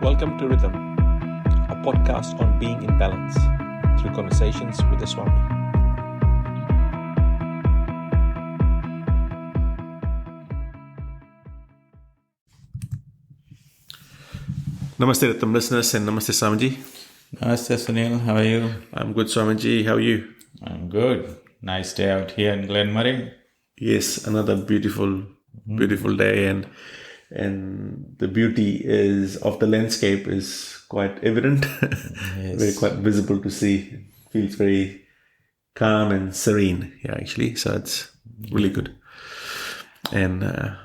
Welcome to Rhythm, a podcast on being in balance through conversations with the Swami. Namaste Rhythm listeners and Namaste Swamiji. Namaste Sunil, how are you? I'm good, Swamiji. How are you? I'm good. Nice day out here in Glenmurray. Yes, another beautiful day, and the beauty of the landscape is quite evident, very quite visible to see. Feels very calm and serene here, actually. So it's really good, and a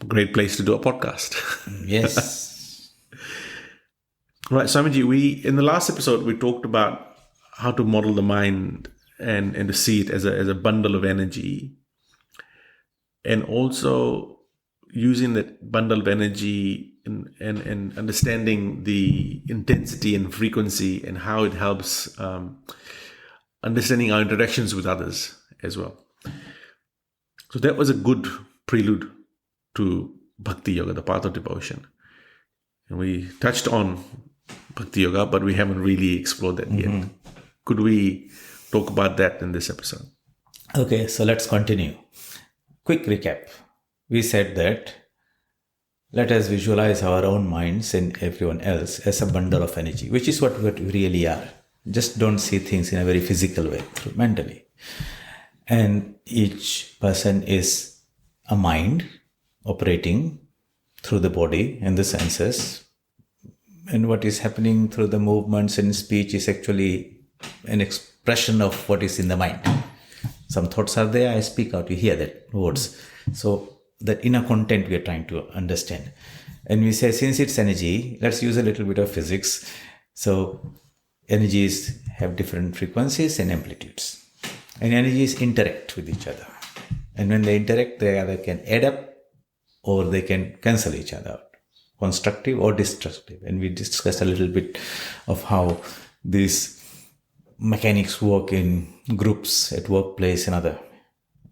great place to do a podcast. Yes. Right, Swamiji, in the last episode we talked about how to model the mind and to see it as a bundle of energy, and also using that bundle of energy and understanding the intensity and frequency and how it helps understanding our interactions with others as well. So that was a good prelude to Bhakti Yoga, the path of devotion. And we touched on Bhakti Yoga, but we haven't really explored that yet. Could we talk about that in this episode? Okay, so let's continue. Quick recap. We said that let us visualize our own minds and everyone else as a bundle of energy, which is what we really are. Just don't see things in a very physical way, mentally. And each person is a mind operating through the body and the senses. And what is happening through the movements and speech is actually an expression of what is in the mind. Some thoughts are there, I speak out, you hear that words. So that inner content we are trying to understand. And we say, since it's energy, let's use a little bit of physics. So energies have different frequencies and amplitudes. And energies interact with each other. And when they interact, they either can add up or they can cancel each other out. Constructive or destructive. And we discussed a little bit of how these mechanics work in groups at workplace and other.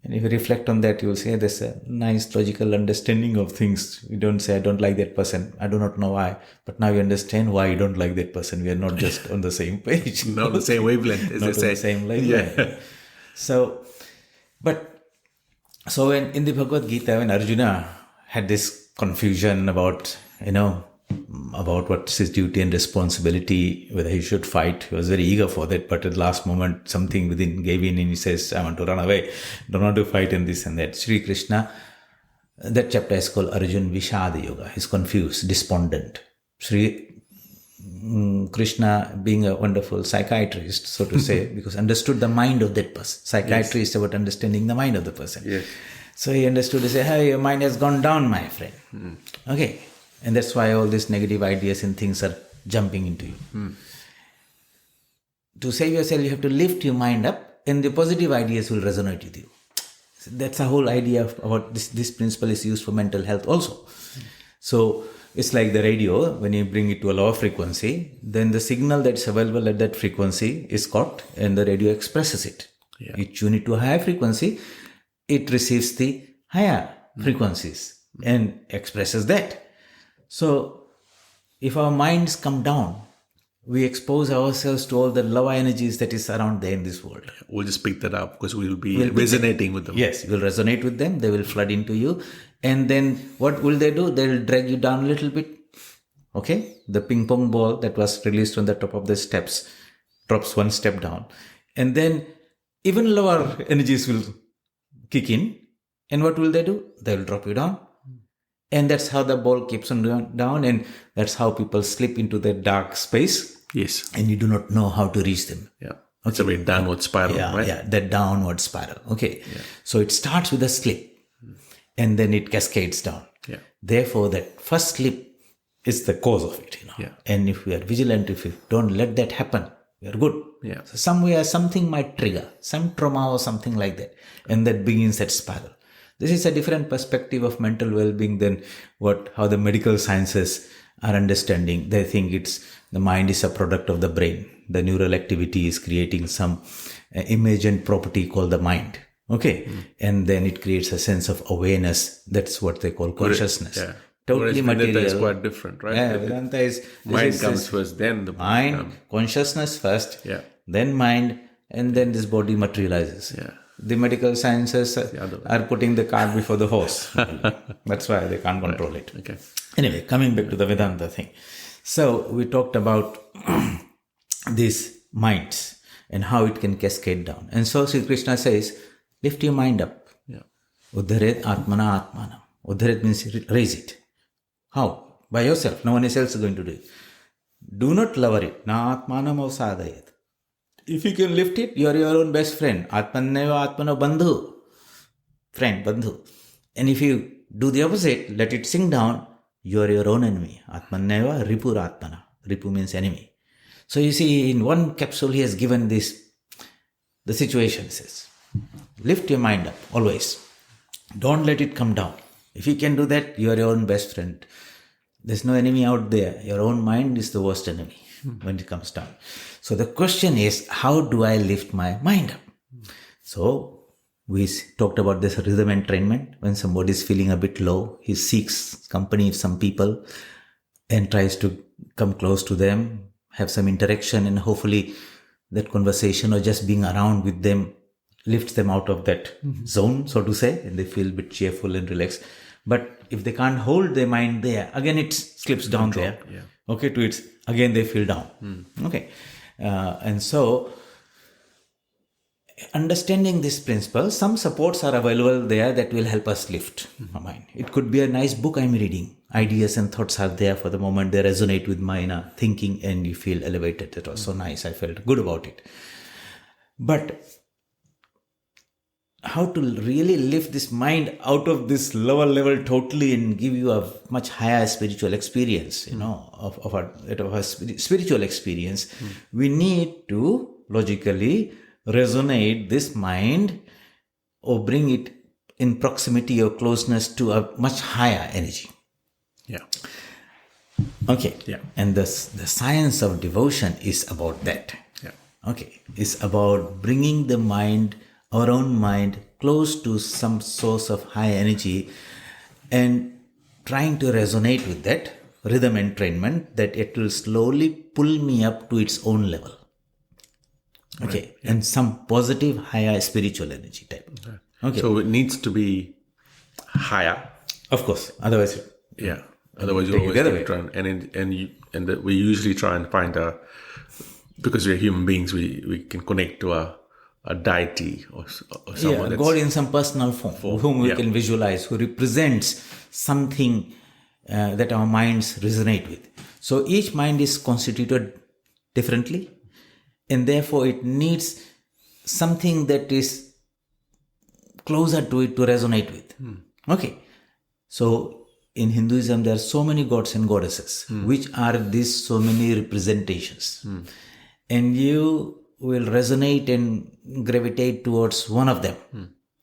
And if you reflect on that, you will say there's a nice logical understanding of things. You don't say, I don't like that person. I do not know why. But now you understand why you don't like that person. We are not just on the same page. Not on the same wavelength, as not they say. The same wavelength. Yeah. So when in the Bhagavad Gita, when Arjuna had this confusion about what's his duty and responsibility, whether he should fight. He was very eager for that, but at the last moment, something within gave in and he says, I want to run away. Don't want to fight in this and that. Sri Krishna, that chapter is called Arjuna Vishada Yoga. He's confused, despondent. Sri Krishna, being a wonderful psychiatrist, so to say, because understood the mind of that person. Psychiatry is about understanding the mind of the person. Yes. So he understood, he said, hey, your mind has gone down, my friend. Okay. And that's why all these negative ideas and things are jumping into you. To save yourself, you have to lift your mind up and the positive ideas will resonate with you. So that's the whole idea of what this principle is used for mental health also. So it's like the radio, when you bring it to a lower frequency, then the signal that's available at that frequency is caught and the radio expresses it. Yeah. You tune it to a higher frequency, it receives the higher frequencies and expresses that. So, if our minds come down, we expose ourselves to all the lower energies that is around there in this world. We'll just pick that up because we'll be resonating with them. Yes, we'll resonate with them. They will flood into you. And then what will they do? They will drag you down a little bit. Okay? The ping pong ball that was released on the top of the steps drops one step down. And then even lower energies will kick in. And what will they do? They will drop you down. And that's how the ball keeps on going down, and that's how people slip into that dark space. Yes. And you do not know how to reach them. Yeah. It's a very downward spiral, right? Yeah, that downward spiral. Okay. Yeah. So it starts with a slip, and then it cascades down. Yeah. Therefore, that first slip is the cause of it, Yeah. And if we are vigilant, if we don't let that happen, we are good. Yeah. So somewhere something might trigger, some trauma or something like that, and that begins that spiral. This is a different perspective of mental well-being than how the medical sciences are understanding. They think the mind is a product of the brain. The neural activity is creating some emergent property called the mind. Okay. And then it creates a sense of awareness. That's what they call consciousness. totally Vedanta material. is quite different, right? Yeah, Vedanta is... Mind comes first, then the mind, consciousness first, Yeah. then mind, and then this body materializes. Yeah. The medical sciences other way. are putting the cart before the horse. That's why they can't control it. Okay. Anyway, coming back to the Vedanta thing. So we talked about these minds and how it can cascade down. And so Sri Krishna says, lift your mind up. Yeah. Uddharet atmana atmanam. Uddharet means raise it. How? By yourself. No one else is going to do it. Do not lower it. Na atmanam sadayat. If you can lift it, you are your own best friend. Atmaneva atmano bandhu. Friend, bandhu. And if you do the opposite, let it sink down, you are your own enemy. Atmaneva ripur atmana. Ripu means enemy. So you see, in one capsule he has given this, the situation says, lift your mind up, always. Don't let it come down. If you can do that, you are your own best friend. There's no enemy out there. Your own mind is the worst enemy when it comes down. So the question is, how do I lift my mind up? So we talked about this rhythm entrainment. When somebody is feeling a bit low, he seeks company of some people and tries to come close to them, have some interaction, and hopefully that conversation or just being around with them lifts them out of that zone, so to say, and they feel a bit cheerful and relaxed. But if they can't hold their mind there, again it slips down there. Yeah. Okay, to its, again they feel down. Okay. And so, understanding this principle, some supports are available there that will help us lift our mind. It could be a nice book I'm reading. Ideas and thoughts are there for the moment. They resonate with my inner thinking and you feel elevated. It was so nice. I felt good about it. But how to really lift this mind out of this lower level totally and give you a much higher spiritual experience, of a spiritual experience, we need to logically resonate this mind or bring it in proximity or closeness to a much higher energy. Yeah. Okay. Yeah. And the science of devotion is about that. Yeah. Okay. It's about bringing the mind, our own mind, close to some source of high energy and trying to resonate with that rhythm entrainment, that it will slowly pull me up to its own level. Okay. Right. Yeah. And some positive higher spiritual energy type. Okay. So it needs to be higher. Of course. Otherwise. Yeah. Otherwise you always try and we usually try and find because we're human beings, we can connect to a deity or someone. Yeah, God in some personal form whom we can visualize, who represents something that our minds resonate with. So each mind is constituted differently, and therefore it needs something that is closer to it to resonate with. Okay. So in Hinduism, there are so many gods and goddesses, which are these so many representations. And you will resonate and gravitate towards one of them.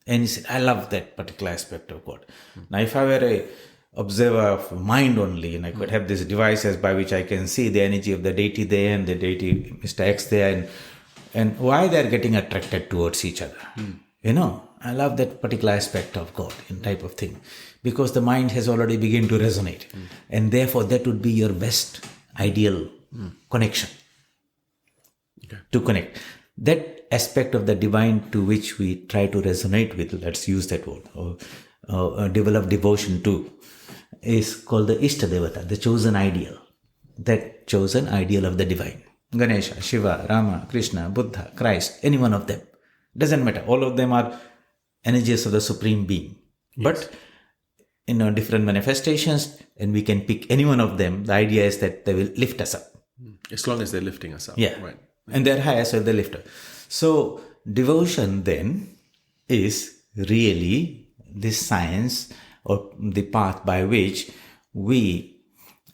And you say, I love that particular aspect of God. Now, if I were a observer of mind only, and I could have these devices by which I can see the energy of the deity there and the deity Mr. X there, and why they're getting attracted towards each other. I love that particular aspect of God and type of thing, because the mind has already begun to resonate. And therefore, that would be your best ideal connection. Okay. To connect. That aspect of the divine to which we try to resonate with, let's use that word, or develop devotion to, is called the Ishta Devata, the chosen ideal. That chosen ideal of the divine. Ganesha, Shiva, Rama, Krishna, Buddha, Christ, any one of them. Doesn't matter. All of them are energies of the Supreme Being. Yes. But in different manifestations, and we can pick any one of them, the idea is that they will lift us up. As long as they're lifting us up. Yeah. Right. And they're high as well, they lift up. So devotion then is really the science or the path by which we,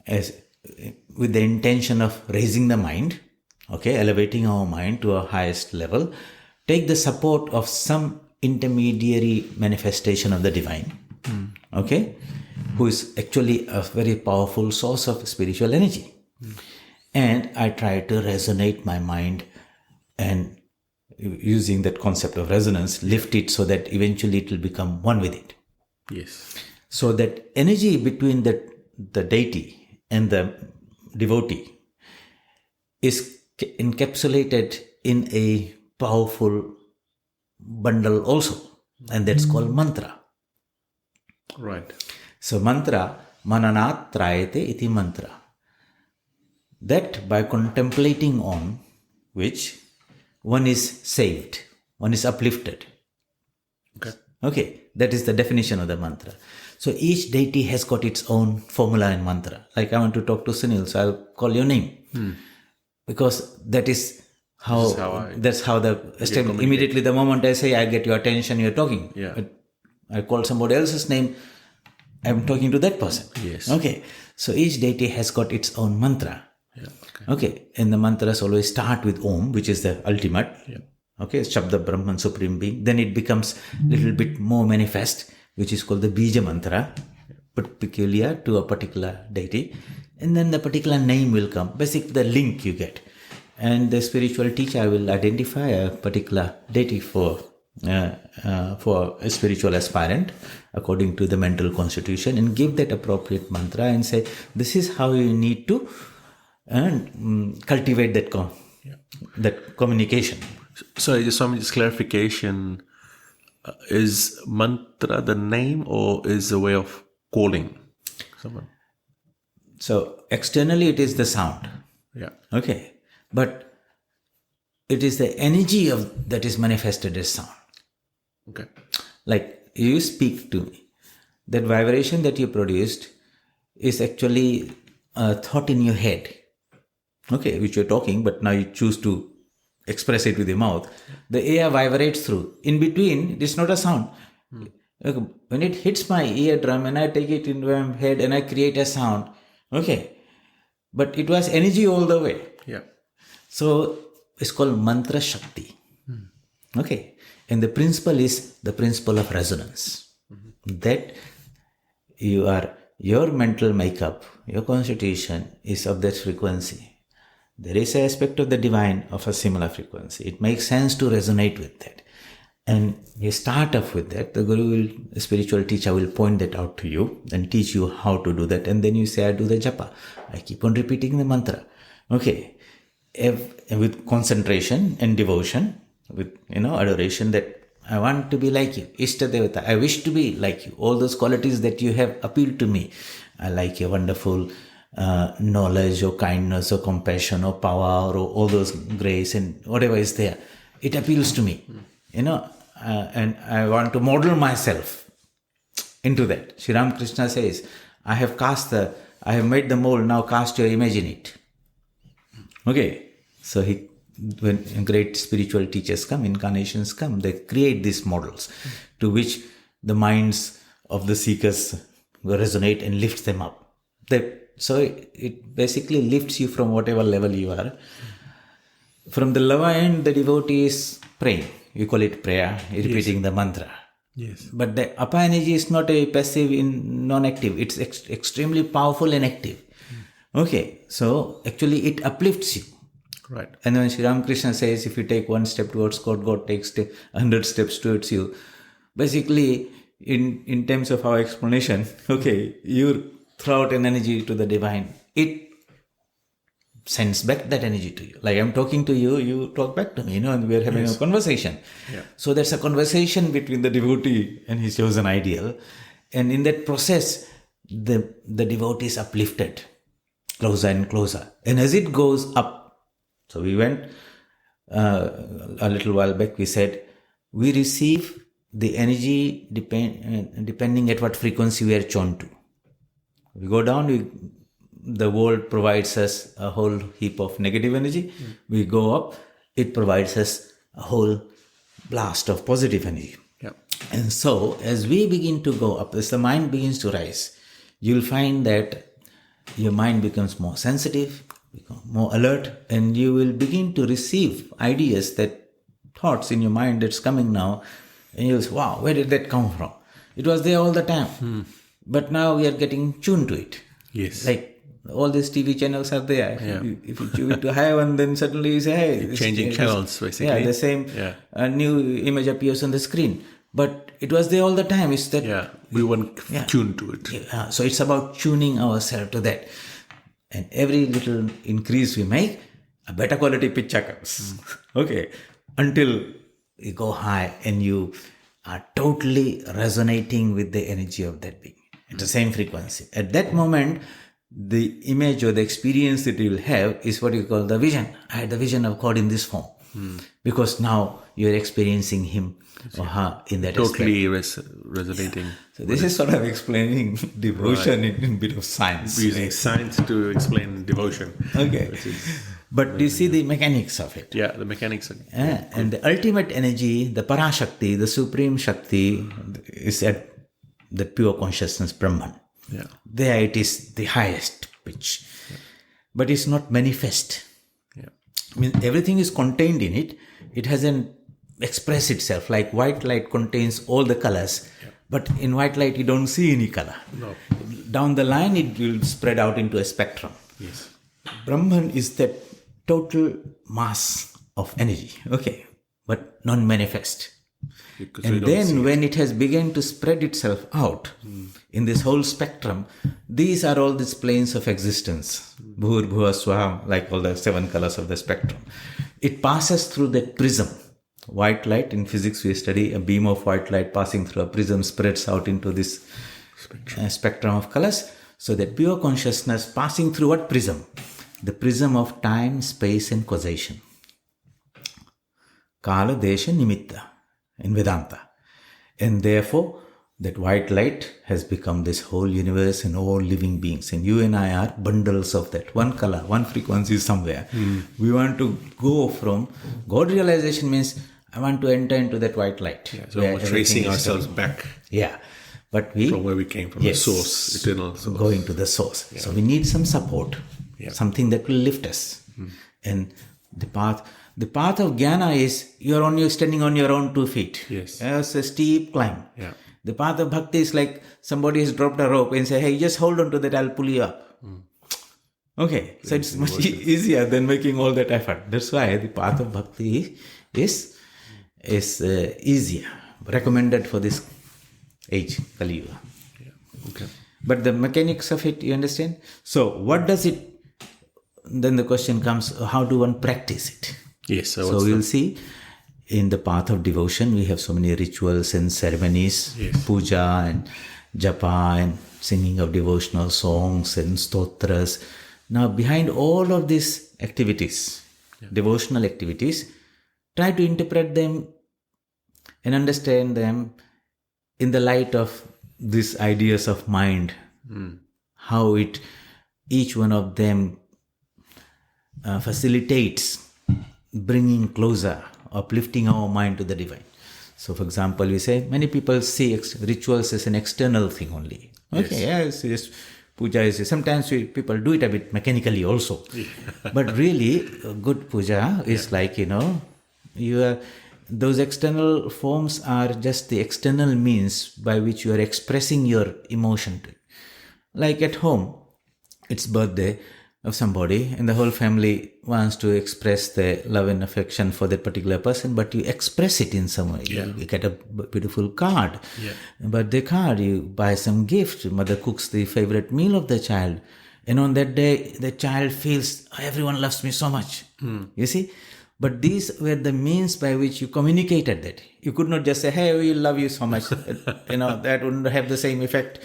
with the intention of raising the mind, elevating our mind to a highest level, take the support of some intermediary manifestation of the divine, who is actually a very powerful source of spiritual energy. And I try to resonate my mind and, using that concept of resonance, lift it so that eventually it will become one with it. Yes. So that energy between that the deity and the devotee is encapsulated in a powerful bundle also, and that's called mantra. Right. So mantra, mananat trayate iti mantra. That by contemplating on which one is saved, one is uplifted. Okay, that is the definition of the mantra. So each deity has got its own formula and mantra. Like I want to talk to Sunil, so I'll call your name. Because that's how the immediately the moment I say I get your attention, you're talking. Yeah. But I call somebody else's name, I'm talking to that person. Yes. Okay. So each deity has got its own mantra. Yeah. Okay. And the mantras always start with Om, which is the ultimate. Yeah. Okay. Shabda Brahman, Supreme Being. Then it becomes a little bit more manifest, which is called the bija mantra, but peculiar to a particular deity. And then the particular name will come. Basically, the link you get. And the spiritual teacher will identify a particular deity for a spiritual aspirant according to the mental constitution and give that appropriate mantra and say, this is how you need to cultivate that communication. Sorry, just Swamiji's clarification. Is mantra the name or is a way of calling someone? So externally it is the sound. Yeah. Okay. But it is the energy that is manifested as sound. Okay. Like you speak to me. That vibration that you produced is actually a thought in your head. Okay, which you're talking, but now you choose to express it with your mouth. The air vibrates through. In between, it is not a sound. Okay, when it hits my eardrum and I take it into my head and I create a sound. Okay. But it was energy all the way. Yeah. So it's called mantra shakti. Okay. And the principle is the principle of resonance. That your mental makeup, your constitution is of that frequency. There is an aspect of the divine of a similar frequency. It makes sense to resonate with that. And you start off with that. The spiritual teacher will point that out to you and teach you how to do that. And then you say, I do the japa. I keep on repeating the mantra. Okay. With concentration and devotion, with adoration, that I want to be like you. Ishta Devata. I wish to be like you. All those qualities that you have appealed to me. I like your wonderful knowledge or kindness or compassion or power or all those grace and whatever is there. It appeals to me. And I want to model myself into that. Sri Ramakrishna says, I have made the mold, now cast your image in it. Okay. So when great spiritual teachers come, incarnations come, they create these models to which the minds of the seekers resonate and lifts them up. So it basically lifts you from whatever level you are. From the lower end, the devotee is praying. You call it prayer, repeating the mantra. Yes. But the upper energy is not a passive, non-active. It's extremely powerful and active. Okay. So actually it uplifts you. Right. And when Sri Ramakrishna says, if you take one step towards God, God takes 100 steps towards you. Basically, in terms of our explanation, okay, you throw out an energy to the divine. It sends back that energy to you. Like I'm talking to you, you talk back to me, and we're having a conversation. Yeah. So there's a conversation between the devotee and his chosen ideal. And in that process, the devotee is uplifted closer and closer. And as it goes up, so we went a little while back, we said, we receive the energy depending at what frequency we are tuned to. We go down, the world provides us a whole heap of negative energy. We go up, it provides us a whole blast of positive energy. Yeah. And so, as we begin to go up, as the mind begins to rise, you'll find that your mind becomes more sensitive, become more alert, and you will begin to receive ideas, thoughts in your mind that's coming now, and you'll say, wow, where did that come from? It was there all the time. But now we are getting tuned to it. Yes. Like all these TV channels are there. Yeah. If you tune it to high one, then suddenly you say, hey. Changing channels, basically. Yeah, the same new image appears on the screen. but it was there all the time. It's that we weren't tuned to it. So it's about tuning ourselves to that. And every little increase we make, a better quality picture comes. Okay. Until you go high and you are totally resonating with the energy of that being at the same frequency. At that moment, the image or the experience that you will have is what you call the vision. I had the vision of God in this form. Because now you're experiencing him or her in that totally resonating. So this is sort of explaining devotion in a bit of science. We're using science to explain devotion. Okay. But do you see the mechanics of it? Yeah, the mechanics. And the ultimate energy, the Parashakti, the Supreme Shakti, is at the pure consciousness Brahman. Yeah. There it is the highest pitch. Yeah. But it's not manifest. Yeah. I mean, everything is contained in it. It hasn't expressed itself. Like white light contains all the colors. Yeah. But in white light, you don't see any color. No. Down the line, it will spread out into a spectrum. Yes. Brahman is that total mass of energy. Okay. But non-manifest. Because and then when it has begun to spread itself out in this whole spectrum, these are all these planes of existence. Bhur, Bhuva, Swaha, like all the 7 colors of the spectrum. It passes through that prism. White light, in physics we study a beam of white light passing through a prism spreads out into this spectrum of colors. So that pure consciousness passing through what prism? The prism of time, space and causation. Kala, Desha, Nimitta. In Vedanta. And therefore, that white light has become this whole universe and all living beings. And you and I are bundles of that. One color, one frequency somewhere. We want to go from... God realization means, I want to enter into that white light. Yeah, so we're tracing ourselves back. Yeah. But we... From where we came from, the source, eternal source. Going to the source. Yeah. So we need some support. Yeah. Something that will lift us. And the path of jnana is you're standing on your own 2 feet. Yes. It's a steep climb. Yeah. The path of bhakti is like somebody has dropped a rope and say, hey, just hold on to that, I'll pull you up. Okay. So it's much easier than making all that effort. That's why the path of bhakti is easier, recommended for this age, Kali Yuga. Yeah. Okay. But the mechanics of it, you understand? So what does it, then the question comes, how do one practice it? Yes. So we'll see in the path of devotion, we have so many rituals and ceremonies, puja and japa and singing of devotional songs and stotras. Now behind all of these activities, devotional activities, try to interpret them and understand them in the light of these ideas of mind, how each one of them facilitates bringing closer, uplifting our mind to the divine. So, for example, we say many people see rituals as an external thing only. Okay, yes, puja is. Sometimes people do it a bit mechanically also, but really, a good puja is like those external forms are just the external means by which you are expressing your emotion. Like at home, it's birthday of somebody and the whole family wants to express their love and affection for that particular person, but you express it in some way. You get a beautiful card. But the card, you buy some gift. Mother cooks the favorite meal of the child. And on that day, the child feels, everyone loves me so much. You see? But these were the means by which you communicated that. You could not just say, hey, we love you so much. That wouldn't have the same effect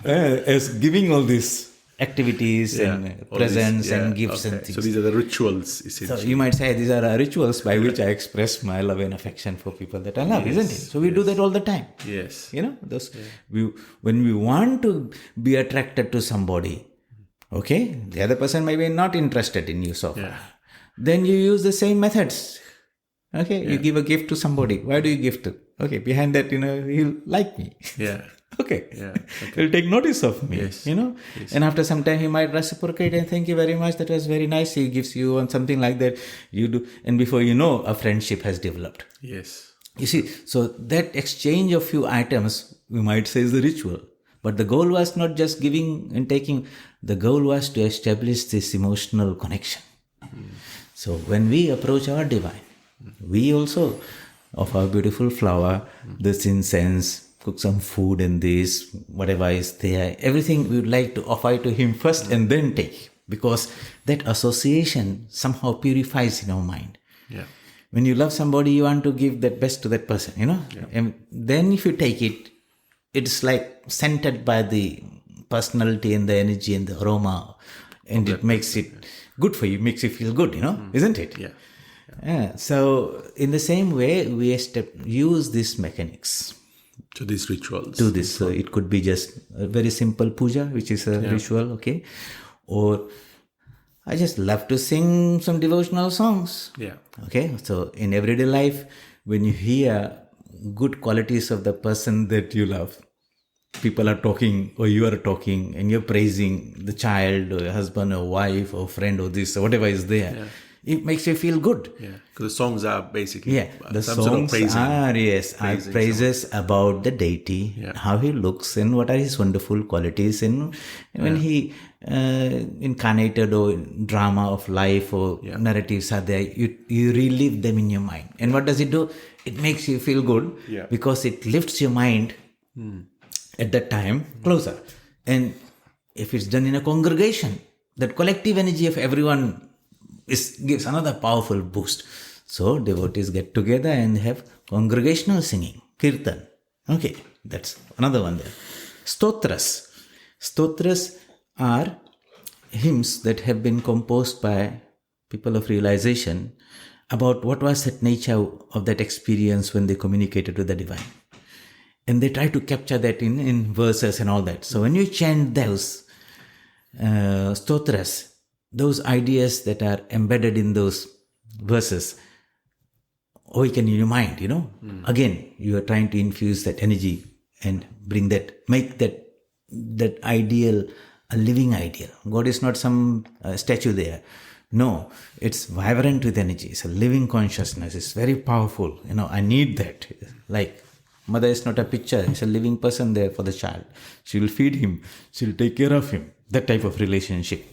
as giving all these activities and presents and gifts and things. So these are the rituals, essentially. So you might say these are rituals by which I express my love and affection for people that I love, isn't it? So we do that all the time. Yes. When we want to be attracted to somebody, okay, the other person may be not interested in you so far. Then you use the same methods. Okay, you give a gift to somebody. Why do you gift it? Okay, behind that, he'll like me. Okay. He'll take notice of me, And after some time, he might reciprocate and thank you very much. That was very nice. He gives you on something like that. You do. And before you know, a friendship has developed. Yes. You see, so that exchange of few items, we might say is the ritual. But the goal was not just giving and taking. The goal was to establish this emotional connection. So when we approach our divine, we also of our beautiful flower, this incense, cook some food in this, whatever is there, everything we would like to offer to him first and then take. Because that association somehow purifies in our mind. Yeah. When you love somebody, you want to give that best to that person, Yeah. And then if you take it, it's like scented by the personality and the energy and the aroma, and it makes it good for you, makes you feel good, isn't it? Yeah. Yeah. So in the same way, we use these mechanics To these rituals. to this. So it could be just a very simple puja, which is a ritual, okay? Or I just love to sing some devotional songs. Yeah. Okay, so in everyday life, when you hear good qualities of the person that you love, people are talking or you are talking and you're praising the child or your husband or wife or friend or this or whatever is there, it makes you feel good. Yeah, because the songs are basically The some sort of songs are praises about the deity, how he looks and what are his wonderful qualities, and when he incarnated or drama of life or narratives are there, you relive them in your mind. And what does it do? It makes you feel good because it lifts your mind at that time closer. And if it's done in a congregation, that collective energy of everyone gives another powerful boost. So devotees get together and have congregational singing, Kirtan. Okay, that's another one there. Stotras. Stotras are hymns that have been composed by people of realization about what was that nature of that experience when they communicated with the divine. And they try to capture that in verses and all that. So when you chant those stotras, those ideas that are embedded in those verses awaken in your mind, Again, you are trying to infuse that energy and make that ideal a living ideal. God is not some statue there. No, it's vibrant with energy. It's a living consciousness. It's very powerful. I need that. Like, mother is not a picture. It's a living person there for the child. She will feed him. She will take care of him. That type of relationship.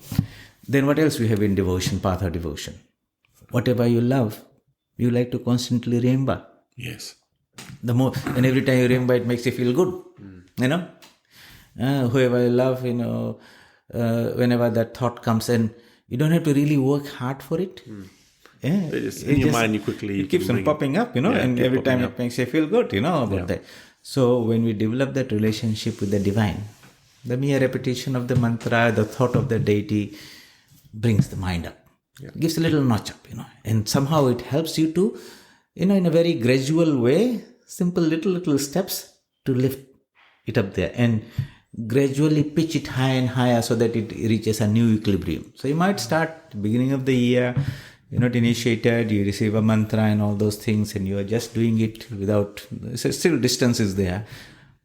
Then what else we have in devotion, Patha devotion? Whatever you love, you like to constantly remember. Yes. And every time you remember, it makes you feel good. Whoever you love, whenever that thought comes in, you don't have to really work hard for it. In your mind, you quickly... It keeps on popping up, and every time it makes you feel good, about that. So when we develop that relationship with the divine, the mere repetition of the mantra, the thought of the deity brings the mind up. Gives a little notch up, and somehow it helps you to, in a very gradual way, simple little steps to lift it up there and gradually pitch it higher and higher so that it reaches a new equilibrium. So you might start beginning of the year, you're not initiated, you receive a mantra and all those things, and you are just doing it without, still distance is there.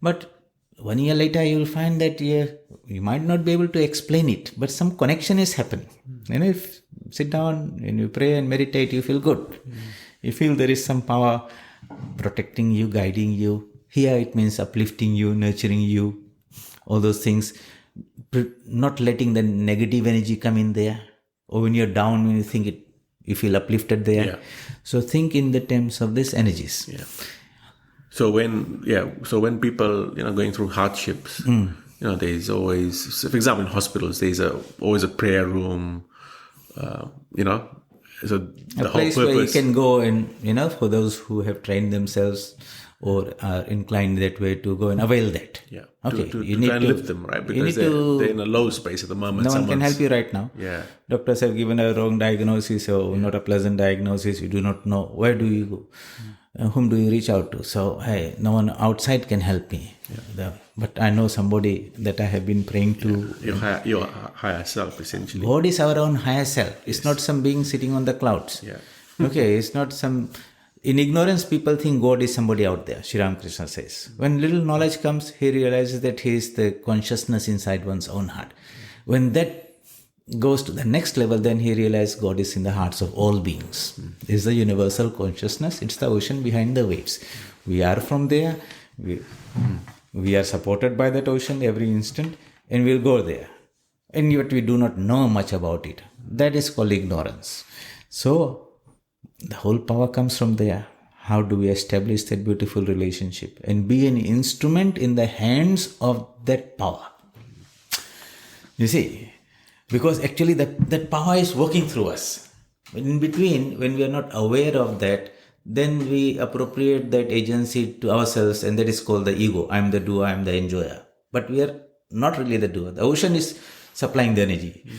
But 1 year later, you will find that you might not be able to explain it, but some connection is happening. If you sit down and you pray and meditate, you feel good. You feel there is some power protecting you, guiding you. Here it means uplifting you, nurturing you, all those things. Not letting the negative energy come in there. Or when you're down, when you think it, you feel uplifted there. Yeah. So think in the terms of these energies. Yeah. So when people going through hardships, there's always, for example, in hospitals, there's always a prayer room. So the whole place purpose, where you can go and for those who have trained themselves or are inclined that way, to go and avail that. Yeah. Okay. To try and lift them, right? Because they're in a low space at the moment. No one can help you right now. Yeah. Doctors have given a wrong diagnosis or not a pleasant diagnosis. You do not know. Where do you go? Whom do you reach out to? So, hey, no one outside can help me. Yeah. But I know somebody that I have been praying to. Your higher self, essentially. God is our own higher self. It's not some being sitting on the clouds. Yeah. Okay, it's not some... In ignorance, people think God is somebody out there, Sri Ramakrishna says. When little knowledge comes, he realizes that he is the consciousness inside one's own heart. When that goes to the next level, then he realizes God is in the hearts of all beings. It's the universal consciousness. It's the ocean behind the waves. We are from there. We are supported by that ocean every instant, and we'll go there. And yet we do not know much about it. That is called ignorance. So, the whole power comes from there. how do we establish that beautiful relationship and be an instrument in the hands of that power? You see, because actually that power is working through us. In between, when we are not aware of that, then we appropriate that agency to ourselves, and that is called the ego. I am the doer, I am the enjoyer. But we are not really the doer. The ocean is supplying the energy.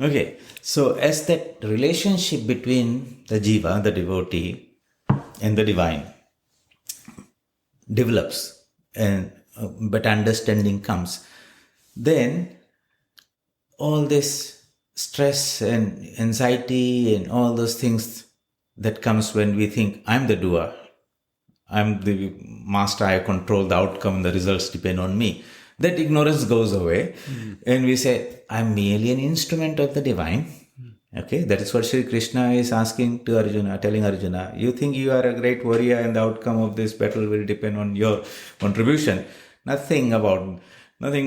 Okay, so as that relationship between the jiva, the devotee, and the divine develops, and better understanding comes, then all this stress and anxiety and all those things that comes when we think I'm the doer, I'm the master, I control the outcome, the results depend on me. That ignorance goes away and we say, I'm merely an instrument of the divine. Okay, that is what Sri Krishna is asking to Arjuna, telling Arjuna, you think you are a great warrior and the outcome of this battle will depend on your contribution. Nothing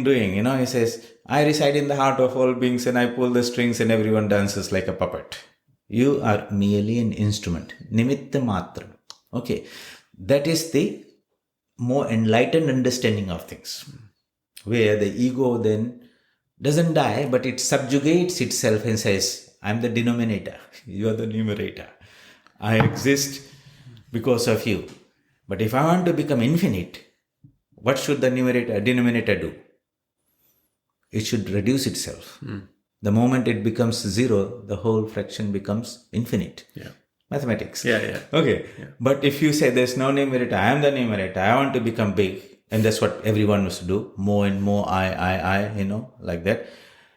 doing. He says, I reside in the heart of all beings and I pull the strings and everyone dances like a puppet. You are merely an instrument. Nimitta matra. Okay. That is the more enlightened understanding of things. Where the ego then doesn't die, but it subjugates itself and says, I'm the denominator. You are the numerator. I exist because of you. But if I want to become infinite, what should the denominator do? It should reduce itself. The moment it becomes zero, the whole fraction becomes infinite. Yeah. Mathematics. Yeah. Okay. Yeah. But if you say there's no numerator, I am the numerator, I want to become big, and that's what everyone wants to do, more and more, I, like that.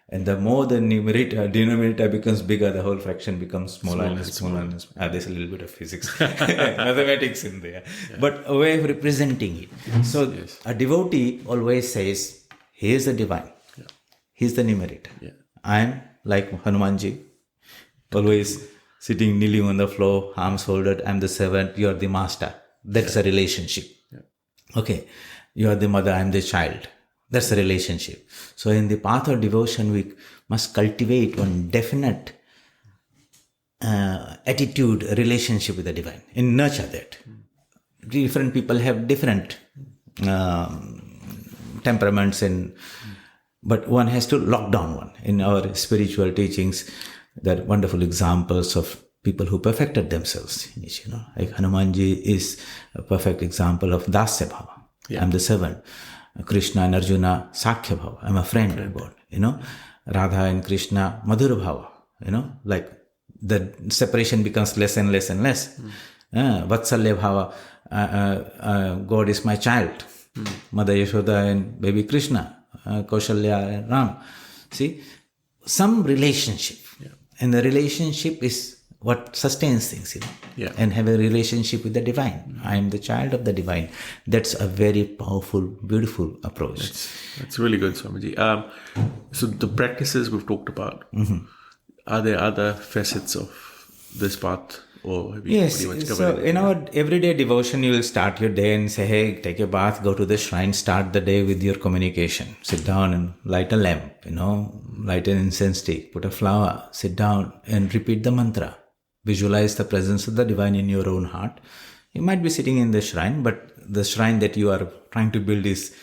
And the more the denominator becomes bigger, the whole fraction becomes smaller and smaller. There's a little bit of physics, mathematics in there. Yeah. But a way of representing it. So a devotee always says, he is the divine. Yeah. He's the numerator. Yeah. I'm like Hanumanji, always sitting, kneeling on the floor, arms folded. I'm the servant, you're the master. That's a relationship. Yeah. Okay. You are the mother, I'm the child. That's a relationship. So in the path of devotion, we must cultivate one definite attitude, relationship with the divine, and nurture that. Different people have different temperaments, but one has to lock down one. In our spiritual teachings, there are wonderful examples of people who perfected themselves. Like Hanumanji is a perfect example of Dasya Bhava. Yeah. I'm the servant. Krishna and Arjuna, Sakhya Bhava. I'm a friend of God. Radha and Krishna, Madhura Bhava. Like the separation becomes less and less and less. Vatsalya Bhava, God is my child. Mother Yashoda and baby Krishna, Kaushalya and Ram. See, some relationship. Yeah. And the relationship is what sustains things, Yeah. And have a relationship with the divine. I am the child of the divine. That's a very powerful, beautiful approach. That's really good, Swamiji. So the practices we've talked about, are there other facets of this path? Or have you pretty much covered so in our everyday devotion, you will start your day and say, hey, take a bath, go to the shrine, start the day with your communication. Sit down and light a lamp, light an incense stick, put a flower, sit down and repeat the mantra. Visualize the presence of the divine in your own heart. You might be sitting in the shrine, but the shrine that you are trying to build is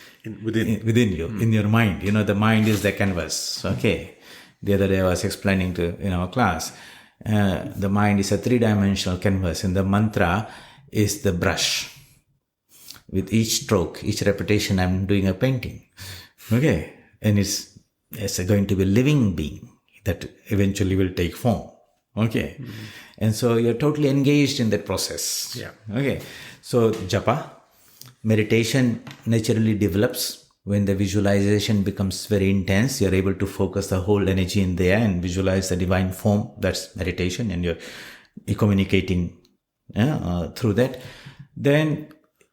within you, in your mind. The mind is the canvas. Okay. The other day I was explaining in our class, the mind is a 3-dimensional canvas and the mantra is the brush. With each stroke, each repetition, I'm doing a painting. Okay. And it's going to be a living being that eventually will take form. Okay. Mm-hmm. And so you're totally engaged in that process. Yeah. Okay. So japa, meditation naturally develops when the visualization becomes very intense. You're able to focus the whole energy in there and visualize the divine form. That's meditation, and you're communicating through that. Then,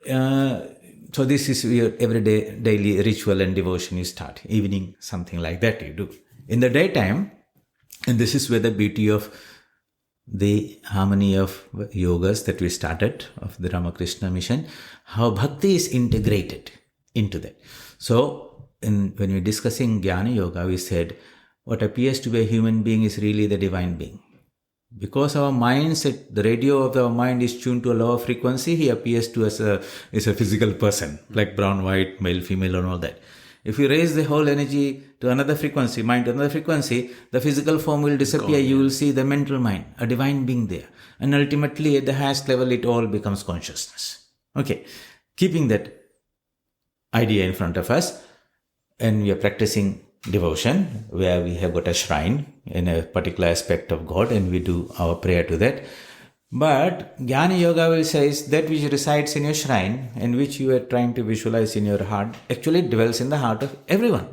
so this is your everyday daily ritual and devotion you start. Evening, something like that you do. In the daytime, and this is where the beauty of the harmony of yogas that we started, of the Ramakrishna Mission, how bhakti is integrated into that. So, when we're discussing Jnana Yoga, we said what appears to be a human being is really the divine being. Because our mindset, the radio of our mind is tuned to a lower frequency, he appears to us as a physical person, like brown, white, male, female, and all that. If you raise the whole energy to another frequency, mind to another frequency, the physical form will disappear. You will see the mental mind, a divine being there. And ultimately, at the highest level, it all becomes consciousness. Okay. Keeping that idea in front of us, and we are practicing devotion, where we have got a shrine in a particular aspect of God, and we do our prayer to that. But Jnana Yoga will say that which resides in your shrine and which you are trying to visualize in your heart actually dwells in the heart of everyone.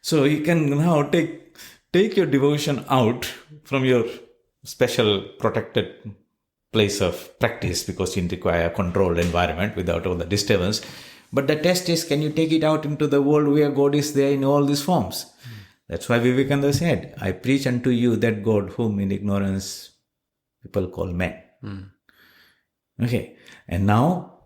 So you can now take your devotion out from your special protected place of practice, because you require a controlled environment without all the disturbance. But the test is, can you take it out into the world where God is there in all these forms? That's why Vivekananda said, I preach unto you that God whom in ignorance people call man. Okay. And now,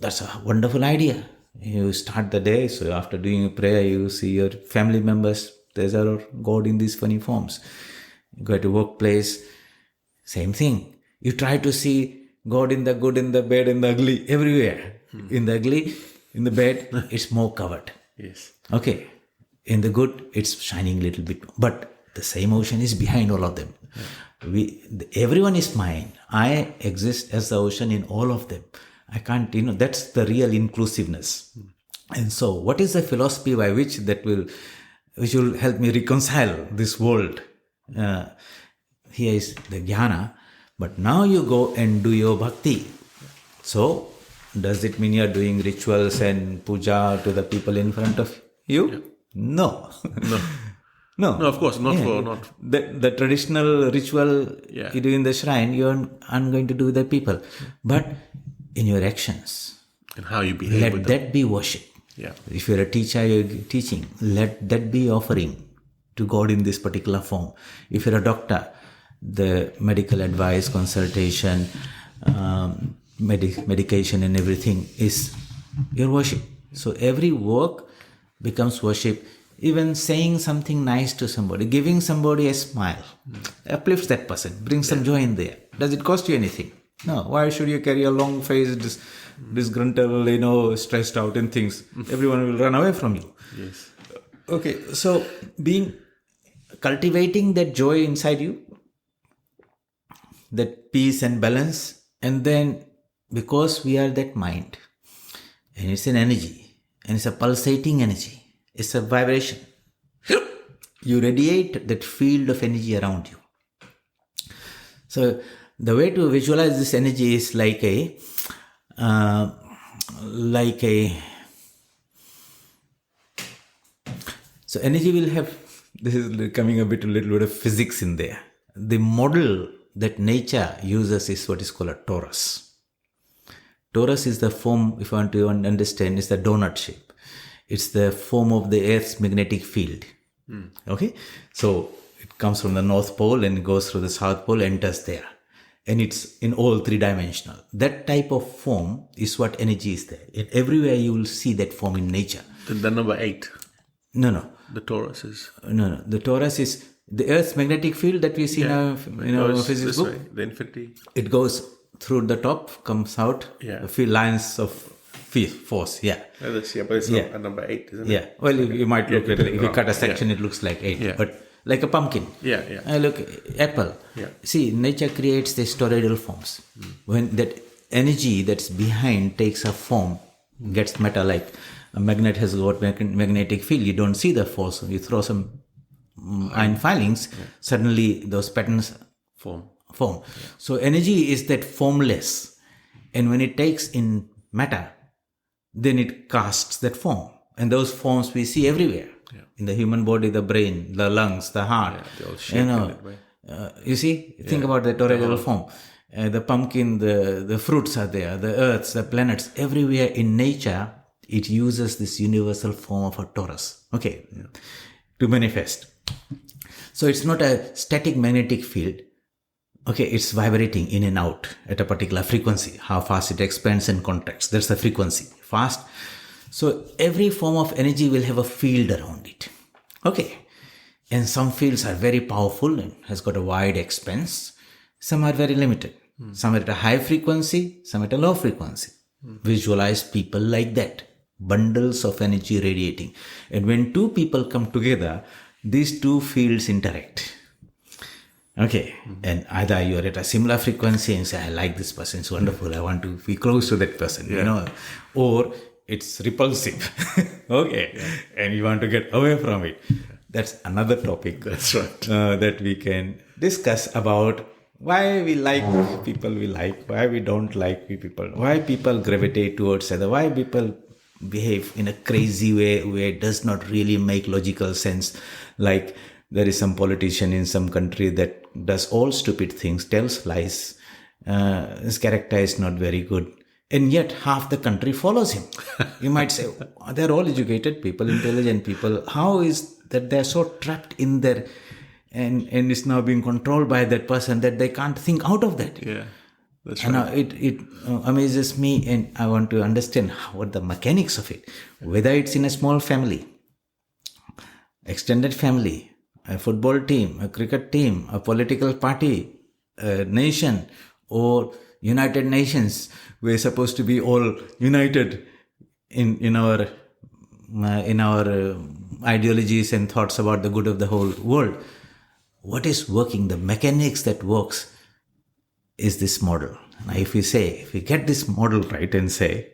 that's a wonderful idea. You start the day, so after doing a prayer, you see your family members, there's our God in these funny forms. You go to workplace, same thing. You try to see God in the good, in the bad, in the ugly, everywhere. In the ugly, in the bad, it's more covered. Yes. Okay. In the good, it's shining a little bit. But the same ocean is behind all of them. Everyone is mine. I exist as the ocean in all of them. I can't, that's the real inclusiveness. And so, what is the philosophy by which which will help me reconcile this world? Here is the jnana. But now you go and do your bhakti. So, does it mean you're doing rituals and puja to the people in front of you? Yeah. No. No, of course, not. The traditional ritual you do in the shrine, you aren't going to do with the people. But in your actions, and how you behave, let that be worship. Yeah. If you're a teacher, you're teaching, let that be offering to God in this particular form. If you're a doctor, the medical advice, consultation, medication and everything is your worship. So every work becomes worship. Even saying something nice to somebody, giving somebody a smile, uplifts that person, brings some joy in there. Does it cost you anything? No. Why should you carry a long face, disgruntled, stressed out and things? Everyone will run away from you. Yes. Okay, so cultivating that joy inside you, that peace and balance, and then because we are that mind, and it's an energy, and it's a pulsating energy, it's a vibration. You radiate that field of energy around you. So the way to visualize this energy is like a so energy will have, this is coming a little bit of physics in there. The model that nature uses is what is called a torus. Torus is the form, if you want to understand, is the donut shape. It's the form of the Earth's magnetic field. Okay? So it comes from the North Pole and goes through the South Pole, enters there. And it's in all three-dimensional. That type of form is what energy is there. And everywhere you will see that form in nature. The number 8. No. The torus is... No. The torus is the Earth's magnetic field that we see in our physics book. Way, the infinity. It goes through the top, comes out, a few lines of force, but it's not a number 8, isn't it? Yeah, well, you might look at it, if you cut a section, it looks like 8, but like a pumpkin. Look, apple. See, nature creates the toroidal forms. When that energy that's behind takes a form, gets metal, like a magnet has got magnetic field, you don't see the force, you throw some iron filings, suddenly those patterns form. So energy is that formless, and when it takes in matter, then it casts that form. And those forms we see everywhere. In the human body, the brain, the lungs, the heart. They all shape in that way. You see, think about the toroidal form. The pumpkin, the fruits are there, the earths, the planets. Everywhere in nature, it uses this universal form of a torus. Okay, to manifest. So it's not a static magnetic field. Okay, it's vibrating in and out at a particular frequency. How fast it expands and contracts. That's the frequency. Fast. So every form of energy will have a field around it. Okay. And some fields are very powerful and has got a wide expanse. Some are very limited. Some are at a high frequency, some at a low frequency. Visualize people like that. Bundles of energy radiating. And when two people come together, these two fields interact. Okay. And either you are at a similar frequency and say, I like this person, it's wonderful, I want to be close to that person, or it's repulsive. Okay. And you want to get away from it. That's another topic. That's right. That we can discuss about why we like people we like, why we don't like people, why people gravitate towards other, why people behave in a crazy way where it does not really make logical sense. Like there is some politician in some country that does all stupid things, tells lies, his character is not very good, and yet half the country follows him. You might say, they're all educated people, intelligent people. How is that they're so trapped in there and it's now being controlled by that person that they can't think out of that? Yeah, that's right. And it amazes me, and I want to understand what the mechanics of it, whether it's in a small family, extended family, a football team, a cricket team, a political party, a nation, or United Nations. We're supposed to be all united in our ideologies and thoughts about the good of the whole world. What is working? The mechanics that works is this model. Now, if we get this model right and say,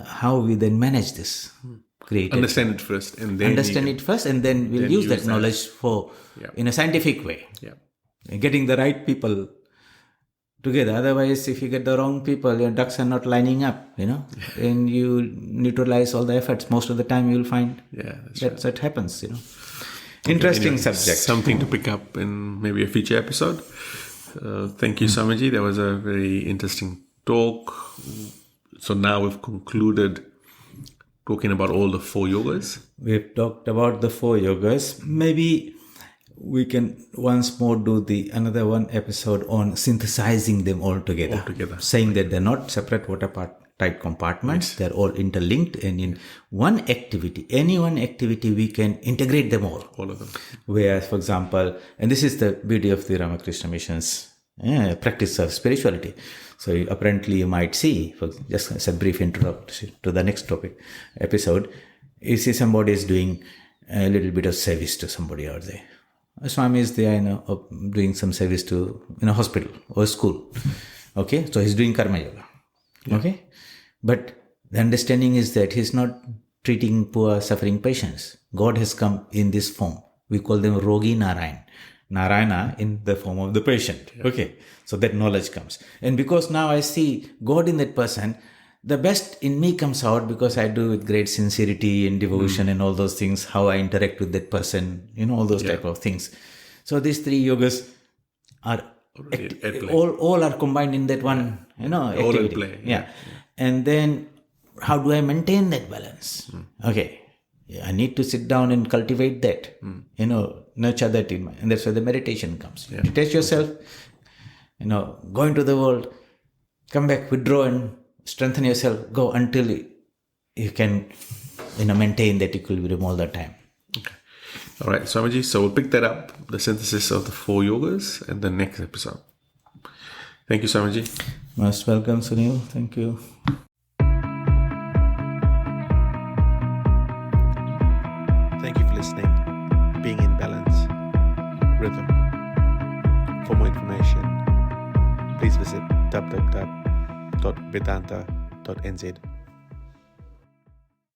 how we then manage this? Understand it first, and then we'll use that knowledge for in a scientific way. Yeah, getting the right people together. Otherwise, if you get the wrong people, your ducks are not lining up, and you neutralize all the efforts. Most of the time, you'll find that happens. Interesting subject. Something to pick up in maybe a future episode. Thank you, Swamiji. That was a very interesting talk. So now we've concluded talking about all the 4 yogas. We've talked about the 4 yogas. Maybe we can once more do another one episode on synthesizing them all together. Saying that they're not separate watertight compartments. Yes. They're all interlinked, and in any one activity, we can integrate them all. All of them. Whereas, for example, and this is the beauty of the Ramakrishna Mission's practice of spirituality. So apparently you might see, just as a brief introduction to the next episode, you see somebody is doing a little bit of service to somebody out there. A Swami is there, doing some service to in a hospital or school. Okay, so he's doing karma yoga. Yeah. Okay, but the understanding is that he's not treating poor, suffering patients. God has come in this form. We call them Rogi Narayan. Narayana in the form of the patient. Yeah. Okay, so that knowledge comes. And because now I see God in that person, the best in me comes out because I do with great sincerity and devotion and all those things, how I interact with that person, all those type of things. So these 3 yogas are all are combined in that one, activity. All in play. Yeah. And then how do I maintain that balance? Okay. I need to sit down and cultivate that, nurture that in mind. And that's where the meditation comes. Yeah. Detach yourself, go into the world, come back, withdraw and strengthen yourself, go until you can, maintain that equilibrium all the time. Okay. All right, Swamiji. So we'll pick that up, the synthesis of the 4 yogas, in the next episode. Thank you, Swamiji. Most welcome, Sunil. Thank you. Thank you for listening. Being in balance, rhythm. For more information, please visit www.vedanta.nz.